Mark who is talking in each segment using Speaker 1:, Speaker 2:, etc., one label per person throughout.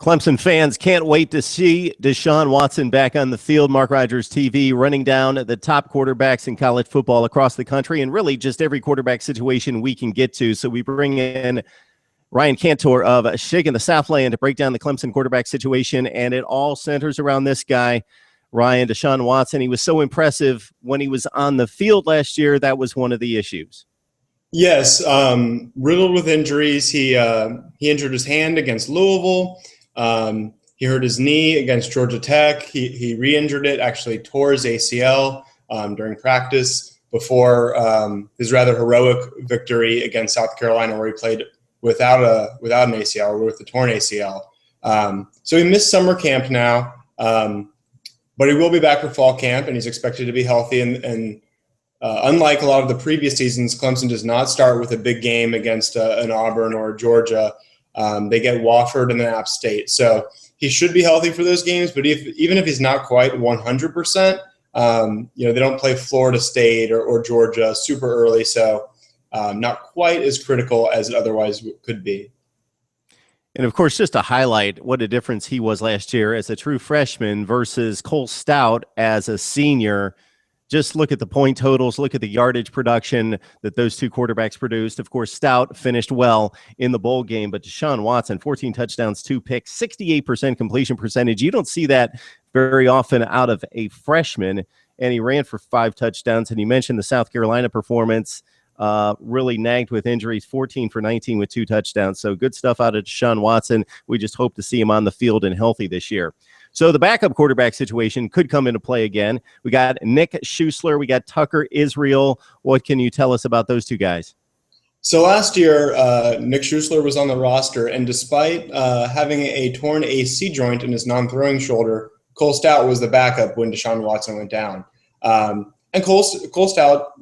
Speaker 1: Clemson fans can't wait to see Deshaun Watson back on the field. MarkRogersTV running down the top quarterbacks in college football across the country and really just every quarterback situation we can get to. So we bring in Ryan Kantor of Shaking the Southland to break down the Clemson quarterback situation, and it all centers around this guy, Ryan, Deshaun Watson. He was so impressive when he was on the field last year. That was one of the issues.
Speaker 2: Yes, riddled with injuries. He injured his hand against Louisville. He hurt his knee against Georgia Tech. He re-injured it, actually tore his ACL during practice before his rather heroic victory against South Carolina, where he played without an ACL or with a torn ACL. So he missed summer camp now, but he will be back for fall camp, and he's expected to be healthy. And unlike a lot of the previous seasons, Clemson does not start with a big game against an Auburn or Georgia. They get Wofford and then App State. So he should be healthy for those games, but even if he's not quite 100%, they don't play Florida State or Georgia super early, so not quite as critical as it otherwise could be.
Speaker 1: And, of course, just to highlight what a difference he was last year as a true freshman versus Cole Stout as a senior. Just look at the point totals, look at the yardage production that those two quarterbacks produced. Of course, Stout finished well in the bowl game, but Deshaun Watson, 14 touchdowns, 2 picks, 68% completion percentage. You don't see that very often out of a freshman, and he ran for 5 touchdowns. And you mentioned the South Carolina performance, really nagged with injuries, 14 for 19 with 2 touchdowns. So good stuff out of Deshaun Watson. We just hope to see him on the field and healthy this year. So the backup quarterback situation could come into play again. We got Nick Schuessler. We got Tucker Israel. What can you tell us about those two guys?
Speaker 2: So last year, Nick Schuessler was on the roster, and despite having a torn AC joint in his non-throwing shoulder, Cole Stout was the backup when Deshaun Watson went down. And Cole Stout,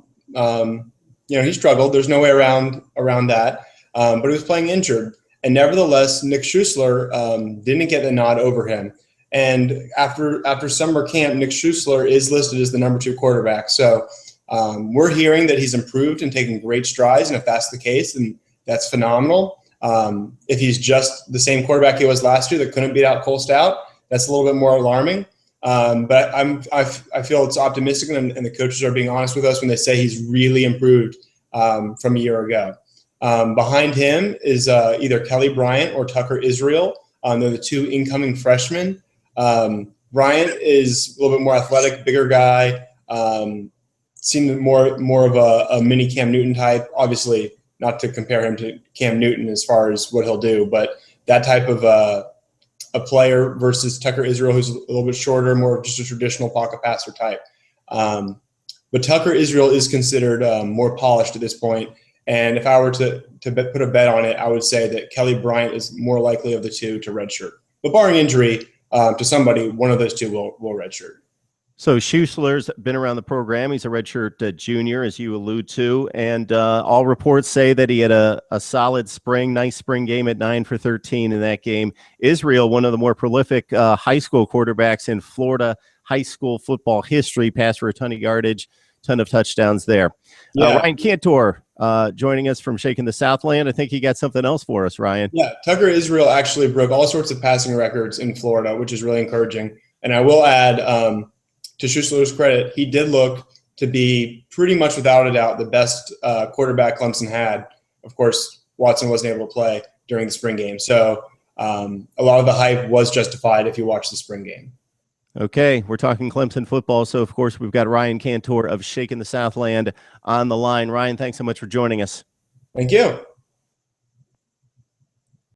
Speaker 2: he struggled. There's no way around that. But he was playing injured. And nevertheless, Nick Schuessler didn't get the nod over him. And after summer camp, Nick Schuessler is listed as the number 2 quarterback. So we're hearing that he's improved and taking great strides. And if that's the case, then that's phenomenal. If he's just the same quarterback he was last year that couldn't beat out Cole Stout, that's a little bit more alarming. But I feel it's optimistic, and the coaches are being honest with us when they say he's really improved from a year ago. Behind him is either Kelly Bryant or Tucker Israel. They're the 2 incoming freshmen. Bryant is a little bit more athletic, bigger guy. Seemed more of a mini Cam Newton type. Obviously, not to compare him to Cam Newton as far as what he'll do, but that type of a player versus Tucker Israel, who's a little bit shorter, more of just a traditional pocket passer type. But Tucker Israel is considered more polished at this point. And if I were to put a bet on it, I would say that Kelly Bryant is more likely of the 2 to redshirt. But barring injury to somebody, one of those 2 will redshirt.
Speaker 1: So Schuessler's been around the program. He's a redshirt junior, as you allude to. And all reports say that he had a solid nice spring game at 9 for 13 in that game. Israel, one of the more prolific high school quarterbacks in Florida high school football history, passed for a ton of yardage, ton of touchdowns there.
Speaker 2: Yeah.
Speaker 1: Ryan Kantor joining us from Shaking the Southland. I think he got something else for us, Ryan.
Speaker 2: Yeah, Tucker Israel actually broke all sorts of passing records in Florida, which is really encouraging. And I will add, to Schuessler's credit, he did look to be pretty much without a doubt the best quarterback Clemson had. Of course, Watson wasn't able to play during the spring game. So a lot of the hype was justified if you watch the spring game.
Speaker 1: Okay, we're talking Clemson football, so of course we've got Ryan Kantor of Shaking the Southland on the line. Ryan, thanks so much for joining us.
Speaker 2: Thank you.